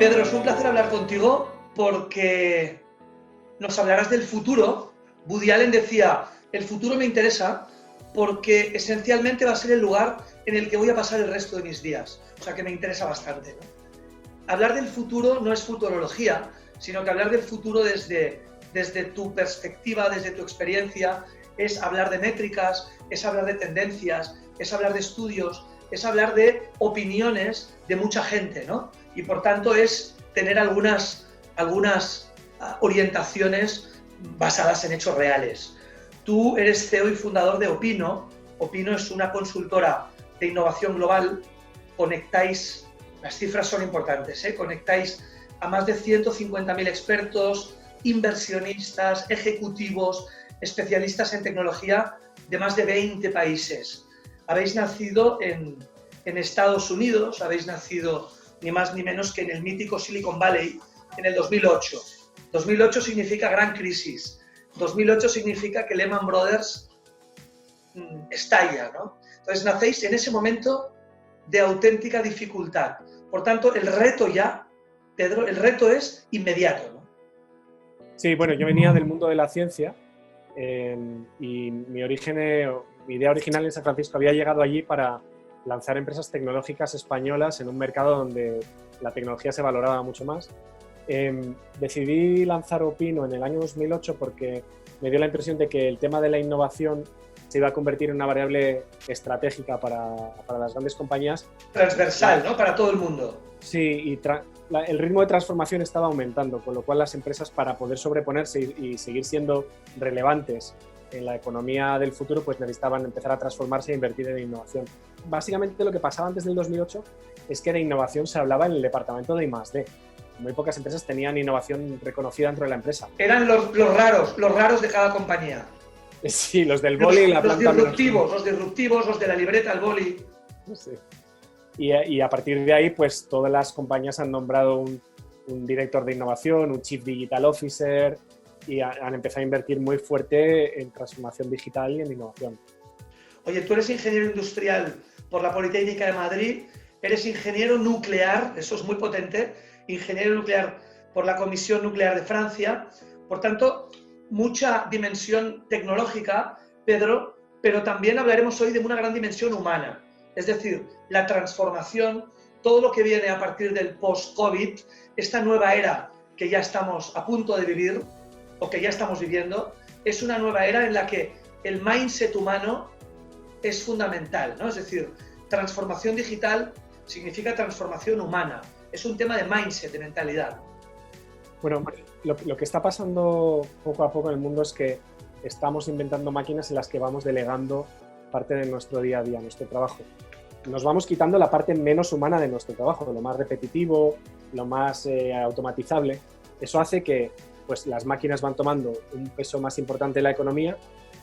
Pedro, es un placer hablar contigo porque nos hablarás del futuro. Woody Allen decía, el futuro me interesa porque esencialmente va a ser el lugar en el que voy a pasar el resto de mis días. O sea que me interesa bastante, ¿no? Hablar del futuro no es futurología, sino que hablar del futuro desde tu perspectiva, desde tu experiencia, es hablar de métricas, es hablar de tendencias, es hablar de estudios, es hablar de opiniones de mucha gente, ¿no? Y por tanto es tener algunas orientaciones basadas en hechos reales. Tú eres CEO y fundador de Opino. Opino es una consultora de innovación global. Conectáis, las cifras son importantes, conectáis a más de 150.000 expertos, inversionistas, ejecutivos, especialistas en tecnología de más de 20 países. Habéis nacido en Estados Unidos, habéis nacido ni más ni menos que en el mítico Silicon Valley en el 2008. 2008 significa gran crisis. 2008 significa que Lehman Brothers estalla, ¿no? Entonces nacéis en ese momento de auténtica dificultad. Por tanto, el reto ya, Pedro, el reto es inmediato, ¿no? Sí, bueno, yo venía del mundo de la ciencia y mi idea original en San Francisco había llegado allí para lanzar empresas tecnológicas españolas en un mercado donde la tecnología se valoraba mucho más. Decidí lanzar Opino en el año 2008 porque me dio la impresión de que el tema de la innovación se iba a convertir en una variable estratégica para las grandes compañías. Transversal, ¿no? Para todo el mundo. Sí, y el ritmo de transformación estaba aumentando, con lo cual las empresas, para poder sobreponerse y seguir siendo relevantes en la economía del futuro, pues necesitaban empezar a transformarse e invertir en innovación. Básicamente lo que pasaba antes del 2008 es que de innovación se hablaba en el departamento de I+D. Muy pocas empresas tenían innovación reconocida dentro de la empresa. Eran los raros de cada compañía. Sí, los del boli y la planta. Los disruptivos, los de la libreta, el boli. Sí. Y a partir de ahí, pues todas las compañías han nombrado un director de innovación, un Chief Digital Officer, y han empezado a invertir muy fuerte en transformación digital y en innovación. Oye, tú eres ingeniero industrial por la Politécnica de Madrid, eres ingeniero nuclear, eso es muy potente, ingeniero nuclear por la Comisión Nuclear de Francia, por tanto, mucha dimensión tecnológica, Pedro, pero también hablaremos hoy de una gran dimensión humana, es decir, la transformación, todo lo que viene a partir del post-COVID, esta nueva era que ya estamos a punto de vivir, o que ya estamos viviendo, es una nueva era en la que el mindset humano es fundamental, ¿no? Es decir, transformación digital significa transformación humana. Es un tema de mindset, de mentalidad. Bueno, lo que está pasando poco a poco en el mundo es que estamos inventando máquinas en las que vamos delegando parte de nuestro día a día, nuestro trabajo. Nos vamos quitando la parte menos humana de nuestro trabajo, lo más repetitivo, lo más automatizable. Eso hace que pues, las máquinas van tomando un peso más importante en la economía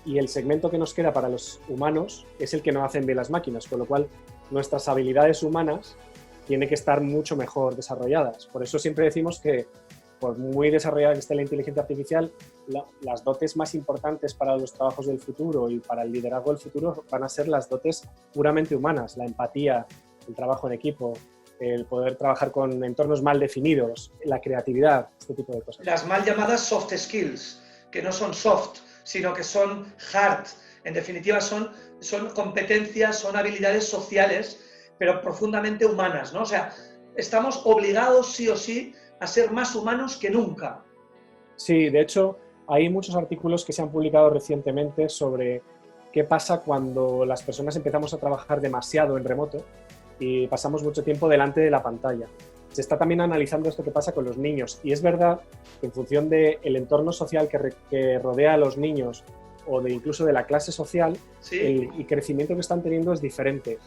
y el segmento que nos queda para los humanos es el que no hacen bien las máquinas, con lo cual nuestras habilidades humanas tienen que estar mucho mejor desarrolladas. Por eso siempre decimos que, por muy desarrollada que esté la inteligencia artificial, las dotes más importantes para los trabajos del futuro y para el liderazgo del futuro van a ser las dotes puramente humanas, la empatía, el trabajo en equipo, el poder trabajar con entornos mal definidos, la creatividad, este tipo de cosas. Las mal llamadas soft skills, que no son soft, sino que son hard. En definitiva, son competencias, son habilidades sociales, pero profundamente humanas, ¿no? O sea, estamos obligados sí o sí a ser más humanos que nunca. Sí, de hecho, hay muchos artículos que se han publicado recientemente sobre qué pasa cuando las personas empezamos a trabajar demasiado en remoto y pasamos mucho tiempo delante de la pantalla. Se está también analizando esto que pasa con los niños y es verdad que en función del entorno social que rodea a los niños o incluso de la clase social, ¿sí? el crecimiento que están teniendo es diferente.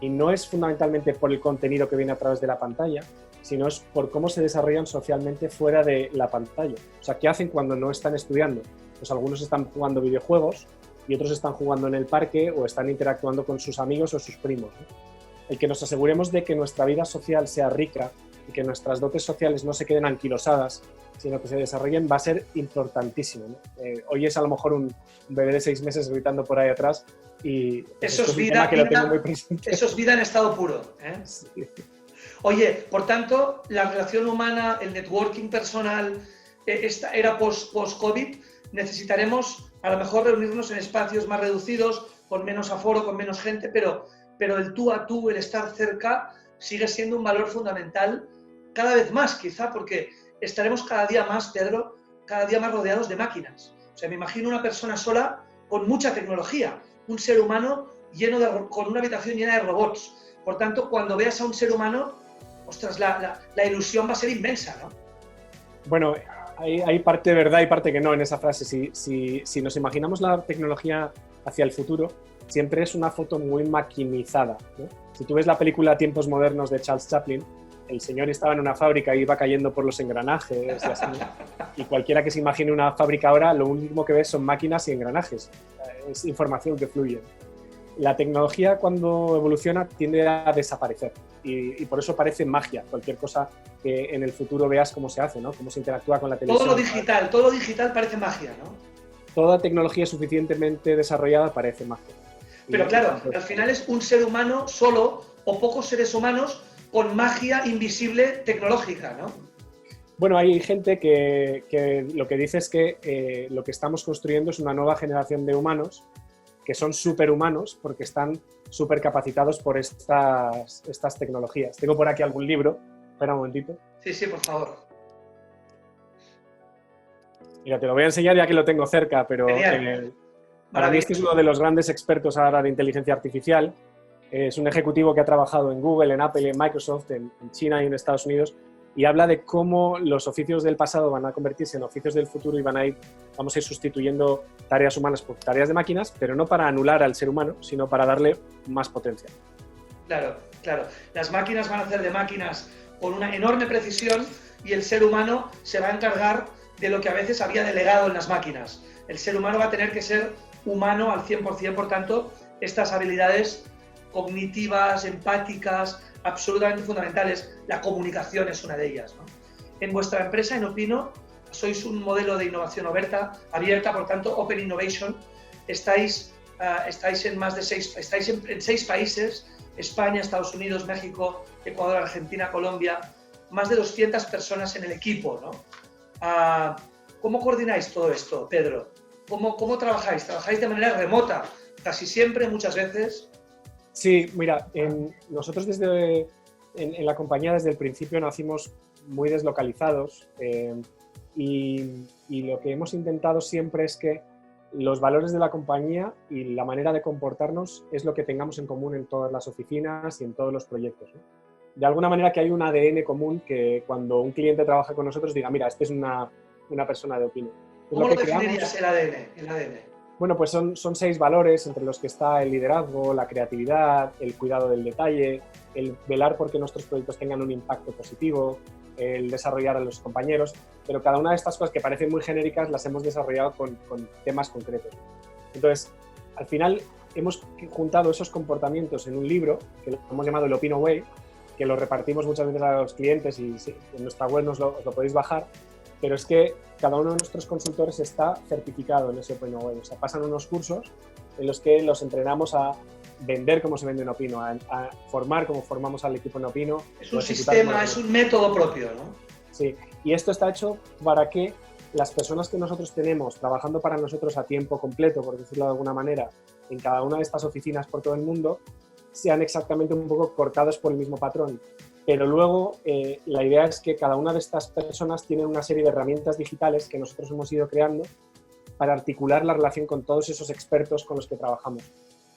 Y no es fundamentalmente por el contenido que viene a través de la pantalla, sino es por cómo se desarrollan socialmente fuera de la pantalla. O sea, ¿qué hacen cuando no están estudiando? Pues algunos están jugando videojuegos y otros están jugando en el parque o están interactuando con sus amigos o sus primos, ¿no? El que nos aseguremos de que nuestra vida social sea rica y que nuestras dotes sociales no se queden anquilosadas, sino que se desarrollen, va a ser importantísimo, ¿no? Hoy es a lo mejor un bebé de 6 meses gritando por ahí atrás y eso es vida, que lo tengo muy presente. Eso es vida en estado puro, ¿eh? Sí. Oye, por tanto, la relación humana, el networking personal, esta era post-COVID, necesitaremos a lo mejor reunirnos en espacios más reducidos, con menos aforo, con menos gente, pero el tú a tú, el estar cerca, sigue siendo un valor fundamental cada vez más, quizá, porque estaremos cada día más, Pedro, cada día más rodeados de máquinas. O sea, me imagino una persona sola con mucha tecnología, un ser humano con una habitación llena de robots. Por tanto, cuando veas a un ser humano, ostras, la ilusión va a ser inmensa, ¿no? Bueno, hay parte de verdad y parte que no en esa frase. Si nos imaginamos la tecnología hacia el futuro, siempre es una foto muy maquinizada, ¿no? Si tú ves la película Tiempos modernos de Charles Chaplin, el señor estaba en una fábrica y iba cayendo por los engranajes y así, ¿no? Y cualquiera que se imagine una fábrica ahora, lo único que ves son máquinas y engranajes. Es información que fluye. La tecnología, cuando evoluciona, tiende a desaparecer y por eso parece magia cualquier cosa que en el futuro veas cómo se hace, ¿no? Cómo se interactúa con la televisión. Todo lo digital parece magia, ¿no? Toda tecnología suficientemente desarrollada parece magia. Pero claro, al final es un ser humano solo o pocos seres humanos con magia invisible tecnológica, ¿no? Bueno, hay gente que lo que dice es que lo que estamos construyendo es una nueva generación de humanos que son superhumanos porque están supercapacitados por estas tecnologías. Tengo por aquí algún libro. Espera un momentito. Sí, por favor. Mira, te lo voy a enseñar ya que lo tengo cerca, pero para mí este es uno de los grandes expertos ahora de inteligencia artificial. Es un ejecutivo que ha trabajado en Google, en Apple, en Microsoft, en China y en Estados Unidos, y habla de cómo los oficios del pasado van a convertirse en oficios del futuro y vamos a ir sustituyendo tareas humanas por tareas de máquinas, pero no para anular al ser humano, sino para darle más potencia. Claro. Las máquinas van a hacer de máquinas con una enorme precisión y el ser humano se va a encargar de lo que a veces había delegado en las máquinas. El ser humano va a tener que ser humano al 100%, por tanto, estas habilidades cognitivas, empáticas, absolutamente fundamentales. La comunicación es una de ellas, ¿no? En vuestra empresa, en Opino, sois un modelo de innovación abierta, por tanto, Open Innovation. Estáis en 6 países, España, Estados Unidos, México, Ecuador, Argentina, Colombia, más de 200 personas en el equipo, ¿no? ¿Cómo coordináis todo esto, Pedro? ¿Cómo trabajáis? ¿Trabajáis de manera remota? Casi siempre, muchas veces. Sí, mira, nosotros en la compañía desde el principio nacimos muy deslocalizados y lo que hemos intentado siempre es que los valores de la compañía y la manera de comportarnos es lo que tengamos en común en todas las oficinas y en todos los proyectos, ¿no? De alguna manera que hay un ADN común que cuando un cliente trabaja con nosotros diga, mira, este es una persona de Opino. ¿Cómo lo definirías el ADN? Bueno, pues son 6 valores entre los que está el liderazgo, la creatividad, el cuidado del detalle, el velar porque nuestros proyectos tengan un impacto positivo, el desarrollar a los compañeros, pero cada una de estas cosas que parecen muy genéricas las hemos desarrollado con temas concretos. Entonces, al final hemos juntado esos comportamientos en un libro que lo hemos llamado el Opino Way, que lo repartimos muchas veces a los clientes y en nuestra web os lo podéis bajar, pero es que cada uno de nuestros consultores está certificado en ese Opino Way. O sea, pasan unos cursos en los que los entrenamos a vender como se vende en Opino, a formar como formamos al equipo en Opino. Es un sistema, es un método propio, ¿no? Sí, y esto está hecho para que las personas que nosotros tenemos trabajando para nosotros a tiempo completo, por decirlo de alguna manera, en cada una de estas oficinas por todo el mundo, sean exactamente un poco cortados por el mismo patrón. Pero luego la idea es que cada una de estas personas tiene una serie de herramientas digitales que nosotros hemos ido creando para articular la relación con todos esos expertos con los que trabajamos.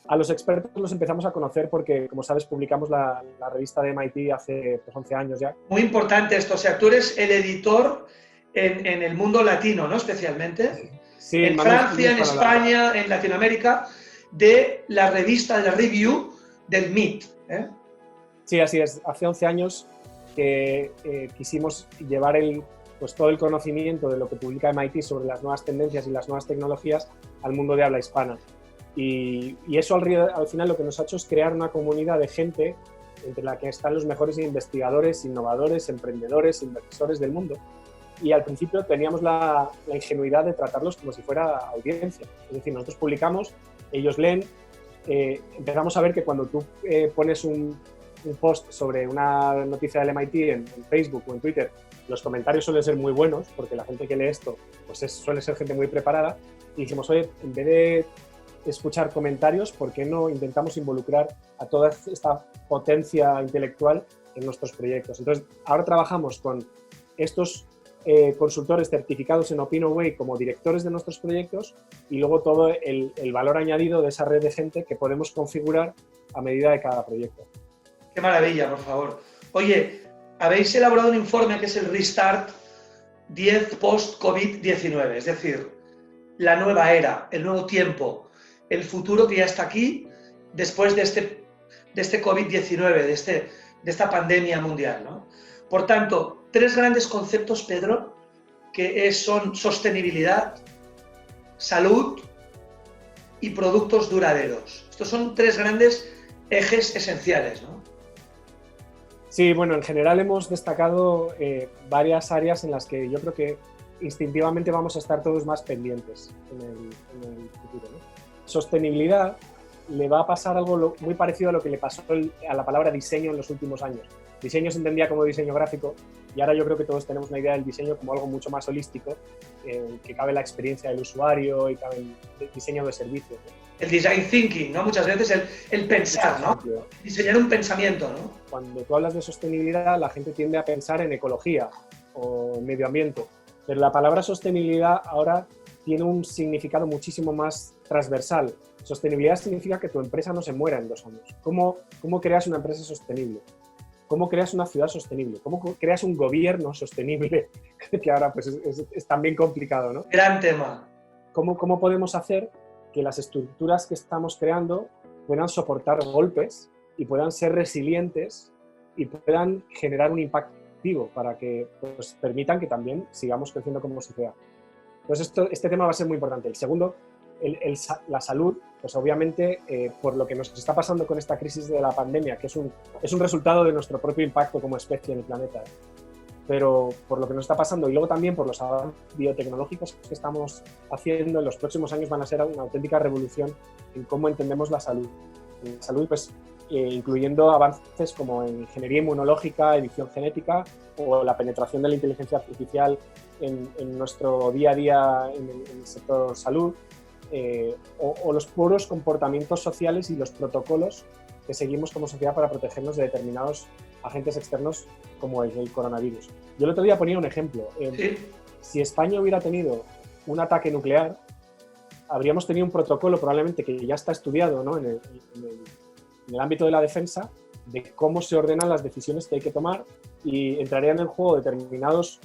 A los expertos los empezamos a conocer porque, como sabes, publicamos la revista de MIT hace 11 años ya. Muy importante esto, o sea, tú eres el editor en el mundo latino, ¿no? Especialmente. Sí, en Francia, en España, en Latinoamérica, de la revista, de la review del MIT, ¿eh? Sí, así es. Hace 11 años que quisimos llevar todo el conocimiento de lo que publica MIT sobre las nuevas tendencias y las nuevas tecnologías al mundo de habla hispana. Y eso al final lo que nos ha hecho es crear una comunidad de gente entre la que están los mejores investigadores, innovadores, emprendedores, inversores del mundo. Y al principio teníamos la ingenuidad de tratarlos como si fuera audiencia. Es decir, nosotros publicamos, ellos leen, empezamos a ver que cuando tú pones un post sobre una noticia del MIT en Facebook o en Twitter, los comentarios suelen ser muy buenos, porque la gente que lee esto pues suele ser gente muy preparada, y dijimos, oye, en vez de escuchar comentarios, ¿por qué no intentamos involucrar a toda esta potencia intelectual en nuestros proyectos? Entonces, ahora trabajamos con estos consultores certificados en OpinoWay como directores de nuestros proyectos, y luego todo el valor añadido de esa red de gente que podemos configurar a medida de cada proyecto. Qué maravilla, por favor. Oye, habéis elaborado un informe que es el Restart 10 post-COVID-19, es decir, la nueva era, el nuevo tiempo, el futuro que ya está aquí después de este COVID-19, de esta pandemia mundial, ¿no? Por tanto, 3 grandes conceptos, Pedro, que son sostenibilidad, salud y productos duraderos. Estos son 3 grandes ejes esenciales, ¿no? Sí, bueno, en general hemos destacado varias áreas en las que yo creo que instintivamente vamos a estar todos más pendientes en el futuro, ¿no? Sostenibilidad, le va a pasar algo muy parecido a lo que le pasó a la palabra diseño en los últimos años. Diseño se entendía como diseño gráfico, y ahora yo creo que todos tenemos una idea del diseño como algo mucho más holístico, que cabe la experiencia del usuario y cabe el diseño de servicios, ¿no? El design thinking, ¿no? Muchas veces el pensar, ¿no? Diseñar un pensamiento, ¿no? Cuando tú hablas de sostenibilidad, la gente tiende a pensar en ecología o en medio ambiente, pero la palabra sostenibilidad ahora tiene un significado muchísimo más transversal. Sostenibilidad significa que tu empresa no se muera en 2 años. ¿Cómo creas una empresa sostenible? ¿Cómo creas una ciudad sostenible? ¿Cómo creas un gobierno sostenible? Que ahora pues es también complicado, ¿no? Gran tema. ¿Cómo podemos hacer que las estructuras que estamos creando puedan soportar golpes y puedan ser resilientes y puedan generar un impacto activo para que pues, permitan que también sigamos creciendo como sociedad? Entonces, este tema va a ser muy importante. El segundo, la salud, pues obviamente por lo que nos está pasando con esta crisis de la pandemia, que es un resultado de nuestro propio impacto como especie en el planeta, pero por lo que nos está pasando y luego también por los avances biotecnológicos que estamos haciendo, en los próximos años van a ser una auténtica revolución en cómo entendemos la salud. En la salud, pues, incluyendo avances como en ingeniería inmunológica, edición genética o la penetración de la inteligencia artificial en nuestro día a día en el sector salud, o los puros comportamientos sociales y los protocolos que seguimos como sociedad para protegernos de determinados agentes externos como el coronavirus. Yo el otro día ponía un ejemplo. ¿Sí? Si España hubiera tenido un ataque nuclear, habríamos tenido un protocolo probablemente que ya está estudiado, ¿no? en el ámbito de la defensa, de cómo se ordenan las decisiones que hay que tomar, y entrarían en juego determinados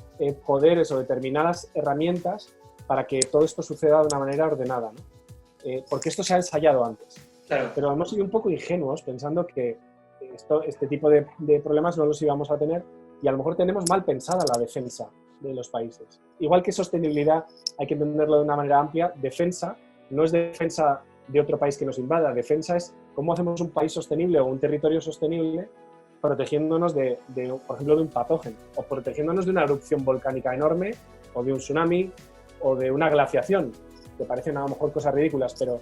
poderes o determinadas herramientas para que todo esto suceda de una manera ordenada, ¿no? Porque esto se ha ensayado antes. Claro. Pero hemos sido un poco ingenuos pensando que este tipo de problemas no los íbamos a tener, y a lo mejor tenemos mal pensada la defensa de los países. Igual que sostenibilidad hay que entenderlo de una manera amplia, defensa no es defensa de otro país que nos invada, defensa es cómo hacemos un país sostenible o un territorio sostenible protegiéndonos por ejemplo, de un patógeno, o protegiéndonos de una erupción volcánica enorme, o de un tsunami, o de una glaciación, que parecen a lo mejor cosas ridículas, pero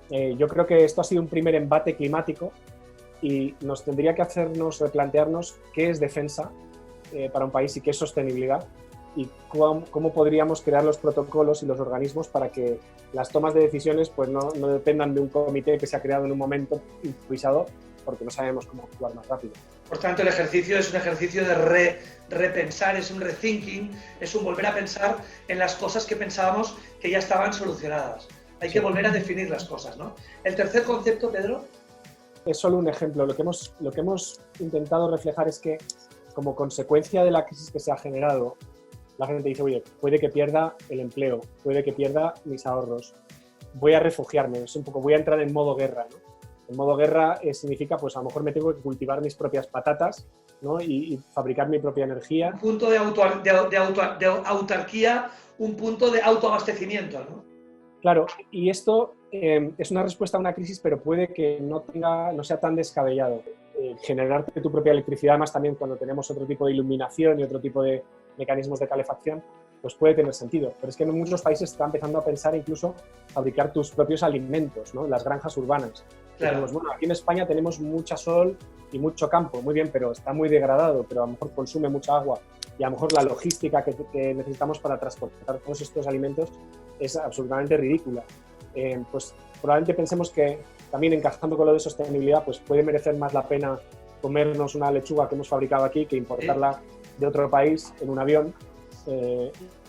yo creo que esto ha sido un primer embate climático y nos tendría que hacernos replantearnos qué es defensa para un país y qué es sostenibilidad, y cómo podríamos crear los protocolos y los organismos para que las tomas de decisiones pues no dependan de un comité que se ha creado en un momento improvisado, porque no sabemos cómo actuar más rápido. Por tanto, el ejercicio es un ejercicio de repensar, es un rethinking, es un volver a pensar en las cosas que pensábamos que ya estaban solucionadas. Hay que volver a definir las cosas, ¿no? El tercer concepto, Pedro. Es solo un ejemplo. Lo que hemos intentado reflejar es que, como consecuencia de la crisis que se ha generado, la gente dice, oye, puede que pierda el empleo, puede que pierda mis ahorros, voy a refugiarme, es un poco, voy a entrar en modo guerra, ¿no? En modo guerra significa, pues a lo mejor me tengo que cultivar mis propias patatas, ¿no? y fabricar mi propia energía. Un punto de autarquía, un punto de autoabastecimiento, ¿no? Claro, y esto es una respuesta a una crisis, pero puede que no sea tan descabellado. Generarte tu propia electricidad, además también cuando tenemos otro tipo de iluminación y otro tipo de mecanismos de calefacción, pues puede tener sentido. Pero es que en muchos países se está empezando a pensar incluso fabricar tus propios alimentos, ¿no? Las granjas urbanas. Claro. Decimos, bueno, aquí en España tenemos mucha sol y mucho campo, muy bien, pero está muy degradado, pero a lo mejor consume mucha agua y a lo mejor la logística que necesitamos para transportar todos estos alimentos es absolutamente ridícula. Pues probablemente pensemos que también encajando con lo de sostenibilidad, pues puede merecer más la pena comernos una lechuga que hemos fabricado aquí que importarla de otro país en un avión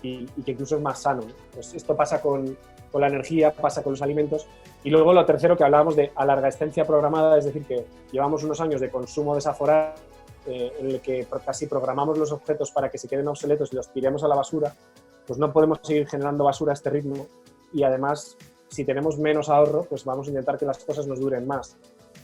y que incluso es más sano, ¿no? Pues esto pasa con la energía, pasa con los alimentos. Y luego lo tercero, que hablábamos de a larga estancia programada, es decir, que llevamos unos años de consumo desaforado en el que casi programamos los objetos para que se queden obsoletos y los tiremos a la basura, pues no podemos seguir generando basura a este ritmo y además, si tenemos menos ahorro, pues vamos a intentar que las cosas nos duren más.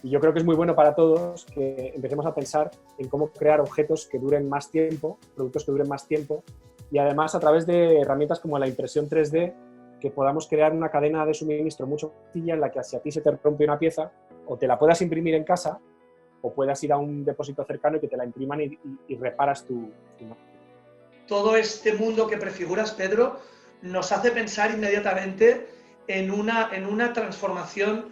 Y yo creo que es muy bueno para todos que empecemos a pensar en cómo crear objetos que duren más tiempo, productos que duren más tiempo y además a través de herramientas como la impresión 3D que podamos crear una cadena de suministro mucho más sencilla en la que si a ti se te rompe una pieza o te la puedas imprimir en casa o puedas ir a un depósito cercano y que te la impriman y reparas tu máquina. Todo este mundo que prefiguras, Pedro, nos hace pensar inmediatamente en una transformación,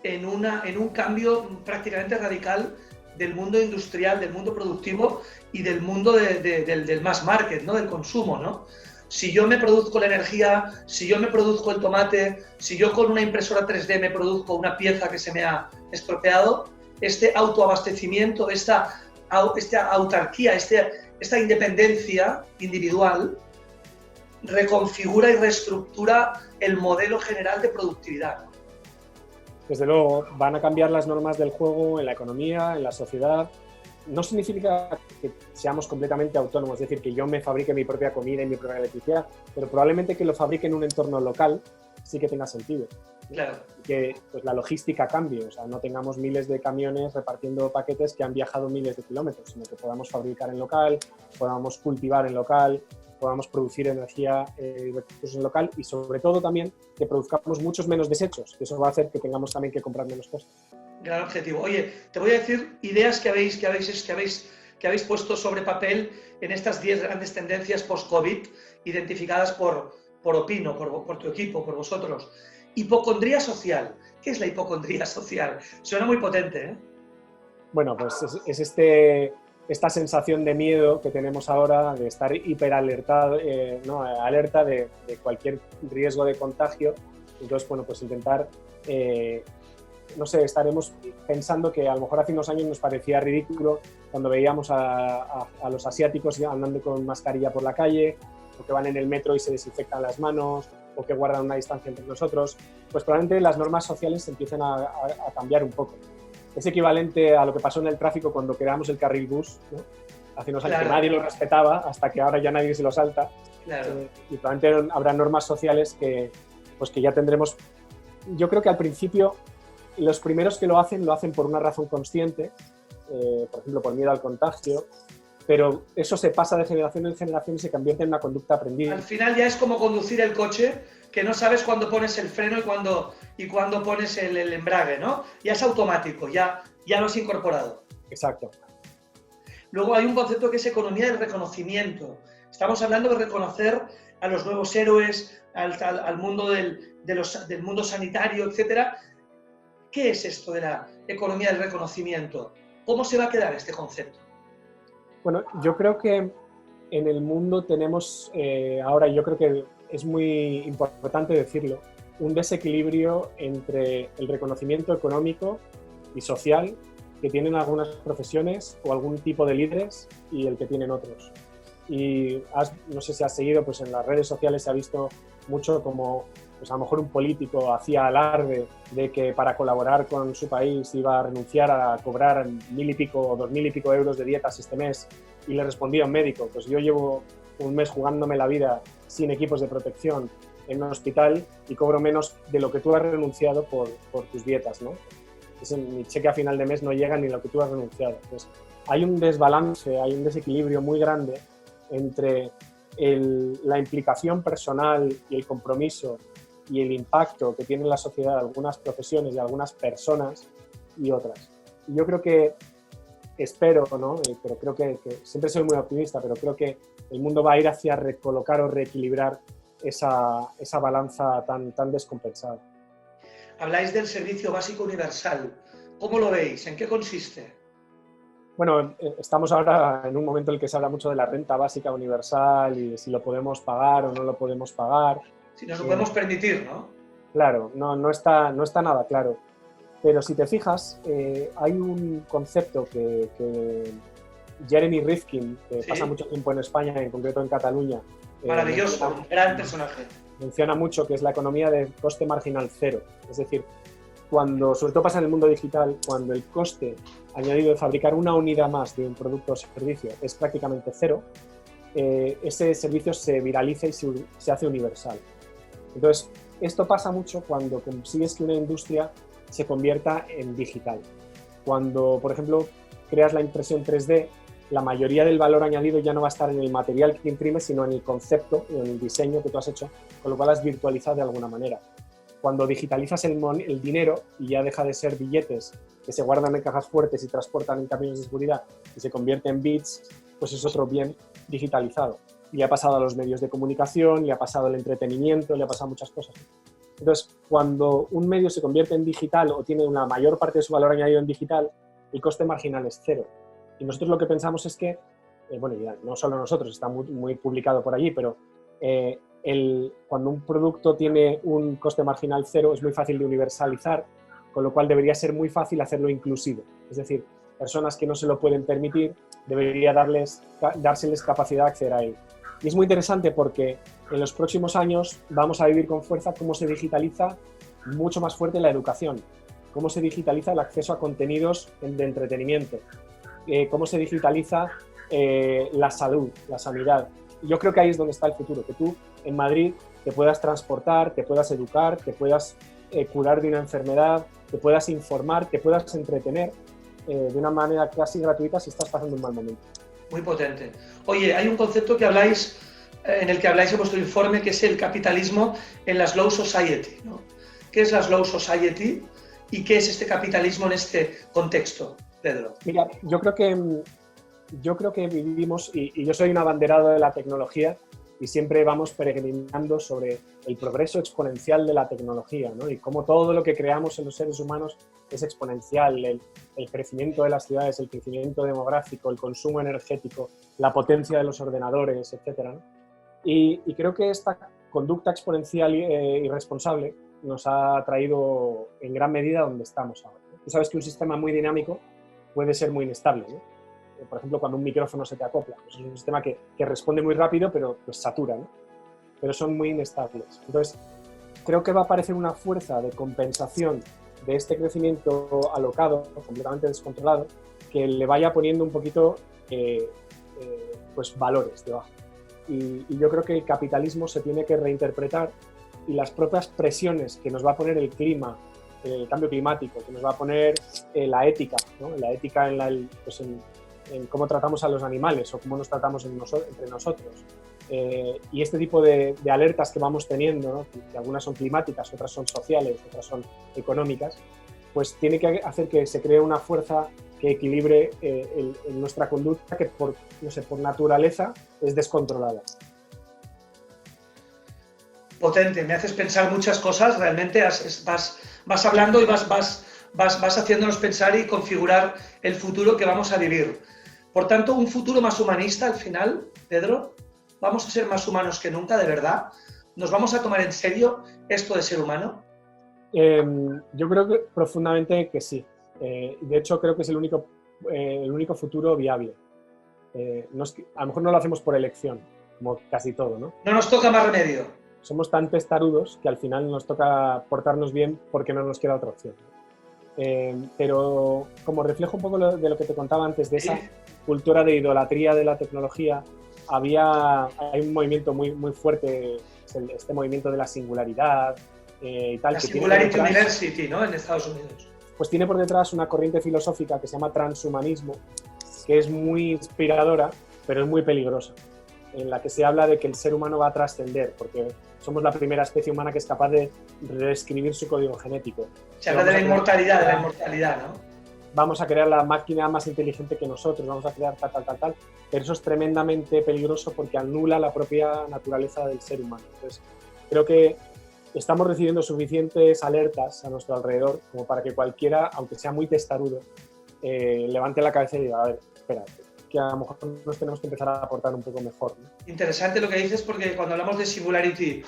en un cambio prácticamente radical del mundo industrial, del mundo productivo y del mundo del mass market, ¿no? Del consumo, ¿no? Si yo me produzco la energía, si yo me produzco el tomate, si yo con una impresora 3D me produzco una pieza que se me ha estropeado, este autoabastecimiento, esta autarquía, esta independencia individual reconfigura y reestructura el modelo general de productividad. Desde luego, van a cambiar las normas del juego en la economía, en la sociedad. No significa que seamos completamente autónomos, es decir, que yo me fabrique mi propia comida y mi propia electricidad, pero probablemente que lo fabrique en un entorno local sí que tenga sentido. Claro. Que pues, la logística cambie, o sea, no tengamos miles de camiones repartiendo paquetes que han viajado miles de kilómetros, sino que podamos fabricar en local, podamos cultivar en local, podamos producir energía y recursos en local y sobre todo también que produzcamos muchos menos desechos, que eso va a hacer que tengamos también que comprar menos cosas. Gran objetivo. Oye, te voy a decir ideas que habéis puesto sobre papel en estas 10 grandes tendencias post-COVID, identificadas por Opino, por tu equipo, por vosotros. Hipocondría social. ¿Qué es la hipocondría social? Suena muy potente, ¿eh? Bueno, pues es esta sensación de miedo que tenemos ahora de estar hiperalertado, alerta de cualquier riesgo de contagio. Entonces, bueno, pues intentar... no sé, estaremos pensando que a lo mejor hace unos años nos parecía ridículo cuando veíamos a los asiáticos andando con mascarilla por la calle, o que van en el metro y se desinfectan las manos, o que guardan una distancia entre nosotros. Pues probablemente las normas sociales empiezan a cambiar un poco. Es equivalente a lo que pasó en el tráfico cuando creamos el carril bus, ¿no? Hace unos años que nadie lo respetaba, hasta que ahora ya nadie se lo salta. Claro. Y probablemente habrá normas sociales que ya tendremos. Yo creo que al principio los primeros que lo hacen por una razón consciente, por ejemplo, por miedo al contagio, pero eso se pasa de generación en generación y se convierte en una conducta aprendida. Al final ya es como conducir el coche, que no sabes cuándo pones el freno y cuándo pones el embrague, ¿no? Ya es automático, ya lo has incorporado. Exacto. Luego hay un concepto que es economía del reconocimiento. Estamos hablando de reconocer a los nuevos héroes, al mundo del mundo sanitario, etcétera. ¿Qué es esto de la economía del reconocimiento? ¿Cómo se va a quedar este concepto? Bueno, yo creo que en el mundo tenemos ahora, yo creo que es muy importante decirlo, un desequilibrio entre el reconocimiento económico y social que tienen algunas profesiones o algún tipo de líderes y el que tienen otros. Y no sé si has seguido, pues en las redes sociales se ha visto mucho como pues a lo mejor un político hacía alarde de que para colaborar con su país iba a renunciar a cobrar 1.000 y pico o 2.000 y pico euros de dietas este mes y le respondía un médico, pues yo llevo un mes jugándome la vida sin equipos de protección en un hospital y cobro menos de lo que tú has renunciado por tus dietas, ¿no? Mi cheque a final de mes no llega ni lo que tú has renunciado. Entonces, hay un desbalance, hay un desequilibrio muy grande entre la implicación personal y el compromiso y el impacto que tiene en la sociedad algunas profesiones y algunas personas y otras. Y yo creo que, espero, ¿no? Pero creo que siempre soy muy optimista, pero creo que el mundo va a ir hacia recolocar o reequilibrar esa balanza tan descompensada. habláis del servicio básico universal. ¿Cómo lo veis? ¿En qué consiste? Bueno, estamos ahora en un momento en el que se habla mucho de la renta básica universal y de si lo podemos pagar o no lo podemos pagar. Si nos lo podemos permitir, ¿no? Claro, no está nada claro. Pero si te fijas, hay un concepto que Jeremy Rifkin, que Sí. pasa mucho tiempo en España, en concreto en Cataluña. Maravilloso, un gran personaje. Menciona mucho que es la economía de coste marginal cero. Es decir, cuando, sobre todo pasa en el mundo digital, cuando el coste añadido de fabricar una unidad más de un producto o servicio es prácticamente cero, ese servicio se viraliza y se hace universal. Entonces, esto pasa mucho cuando consigues que una industria se convierta en digital. Cuando, por ejemplo, creas la impresión 3D, la mayoría del valor añadido ya no va a estar en el material que imprimes, sino en el concepto y en el diseño que tú has hecho, con lo cual has virtualizado de alguna manera. Cuando digitalizas el dinero y ya deja de ser billetes que se guardan en cajas fuertes y transportan en camiones de seguridad y se convierte en bits, pues es otro bien digitalizado. Y le ha pasado a los medios de comunicación, le ha pasado al entretenimiento, le ha pasado a muchas cosas. Entonces, cuando un medio se convierte en digital o tiene una mayor parte de su valor añadido en digital, el coste marginal es cero. Y nosotros lo que pensamos es que, bueno, ya no solo nosotros, está muy publicado por allí, pero cuando un producto tiene un coste marginal cero es muy fácil de universalizar, con lo cual debería ser muy fácil hacerlo inclusivo. Es decir, personas que no se lo pueden permitir, debería dárseles capacidad de acceder a él. Y es muy interesante porque en los próximos años vamos a vivir con fuerza cómo se digitaliza mucho más fuerte la educación, cómo se digitaliza el acceso a contenidos de entretenimiento, cómo se digitaliza la salud, la sanidad. Yo creo que ahí es donde está el futuro, que tú en Madrid te puedas transportar, te puedas educar, te puedas curar de una enfermedad, te puedas informar, te puedas entretener de una manera casi gratuita si estás pasando un mal momento. Muy potente. Oye, hay un concepto que habláis, en el que habláis en vuestro informe, que es el capitalismo en la Slow Society, ¿no? ¿Qué es la Slow Society y qué es este capitalismo en este contexto, Pedro? Mira, yo creo que vivimos, y yo soy un abanderado de la tecnología, y siempre vamos peregrinando sobre el progreso exponencial de la tecnología, ¿no? Y cómo todo lo que creamos en los seres humanos es exponencial, el crecimiento de las ciudades, el crecimiento demográfico, el consumo energético, la potencia de los ordenadores, etc., ¿no? Y creo que esta conducta exponencial e irresponsable nos ha traído en gran medida donde estamos ahora, ¿no? Tú sabes que un sistema muy dinámico puede ser muy inestable, ¿no? Por ejemplo, cuando un micrófono se te acopla, pues es un sistema que responde muy rápido, pero pues satura, ¿no? Pero son muy inestables. Entonces, creo que va a aparecer una fuerza de compensación de este crecimiento alocado, completamente descontrolado, que le vaya poniendo un poquito pues valores debajo. Y yo creo que el capitalismo se tiene que reinterpretar y las propias presiones que nos va a poner el clima, el cambio climático, que nos va a poner la ética, ¿no? La ética en cómo tratamos a los animales o cómo nos tratamos entre nosotros. Y este tipo de alertas que vamos teniendo, ¿no? Que algunas son climáticas, otras son sociales, otras son económicas, pues tiene que hacer que se cree una fuerza que equilibre en nuestra conducta que por naturaleza es descontrolada. Potente, me haces pensar muchas cosas, realmente vas hablando y vas haciéndonos pensar y configurar el futuro que vamos a vivir. Por tanto, un futuro más humanista al final, Pedro, ¿vamos a ser más humanos que nunca, de verdad? ¿Nos vamos a tomar en serio esto de ser humano? Yo creo que profundamente que sí. De hecho, creo que es el único futuro viable. A lo mejor no lo hacemos por elección, como casi todo, ¿no? No nos toca más remedio. Somos tan testarudos que al final nos toca portarnos bien porque no nos queda otra opción. Pero como reflejo un poco de lo que te contaba antes, de esa cultura de idolatría de la tecnología, hay un movimiento muy fuerte, este movimiento de la singularidad y tal. La Singularity University, ¿no? En Estados Unidos. Pues tiene por detrás una corriente filosófica que se llama transhumanismo, que es muy inspiradora, pero es muy peligrosa, en la que se habla de que el ser humano va a trascender, porque somos la primera especie humana que es capaz de reescribir su código genético. Se habla de la inmortalidad, ¿no? Vamos a crear la máquina más inteligente que nosotros, vamos a crear tal, pero eso es tremendamente peligroso porque anula la propia naturaleza del ser humano. Entonces, creo que estamos recibiendo suficientes alertas a nuestro alrededor como para que cualquiera, aunque sea muy testarudo, levante la cabeza y diga, a ver, espérate, que a lo mejor nos tenemos que empezar a aportar un poco mejor, ¿no? Interesante lo que dices, porque cuando hablamos de Singularity,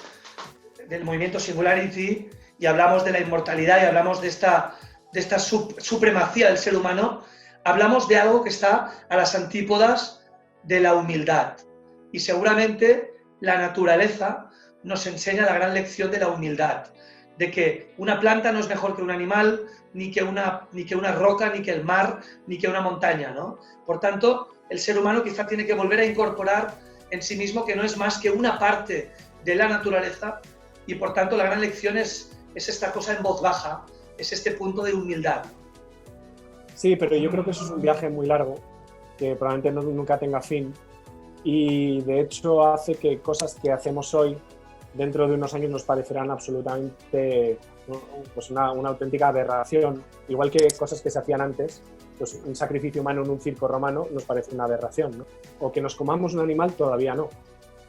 del movimiento Singularity, y hablamos de la inmortalidad y hablamos de esta supremacía del ser humano, hablamos de algo que está a las antípodas de la humildad. Y seguramente la naturaleza nos enseña la gran lección de la humildad, de que una planta no es mejor que un animal, ni que una roca, ni que el mar, ni que una montaña, ¿no? Por tanto, el ser humano quizá tiene que volver a incorporar en sí mismo que no es más que una parte de la naturaleza, y por tanto la gran lección es esta cosa en voz baja, es este punto de humildad. Sí, pero yo creo que eso es un viaje muy largo, que probablemente nunca tenga fin, y de hecho hace que cosas que hacemos hoy, dentro de unos años nos parecerán absolutamente pues una auténtica aberración, igual que cosas que se hacían antes, pues un sacrificio humano en un circo romano nos parece una aberración, ¿no? O que nos comamos un animal todavía no,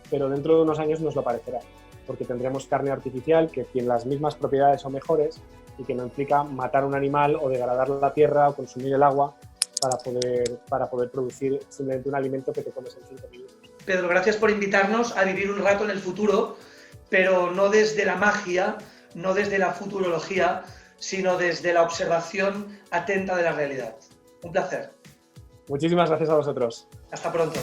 pero dentro de unos años nos lo parecerá, porque tendremos carne artificial que tiene las mismas propiedades o mejores y que no implica matar un animal o degradar la tierra o consumir el agua para poder producir simplemente un alimento que te comes en 5 minutos. Pedro, gracias por invitarnos a vivir un rato en el futuro, pero no desde la magia, no desde la futurología, sino desde la observación atenta de la realidad. Un placer. Muchísimas gracias a vosotros. Hasta pronto.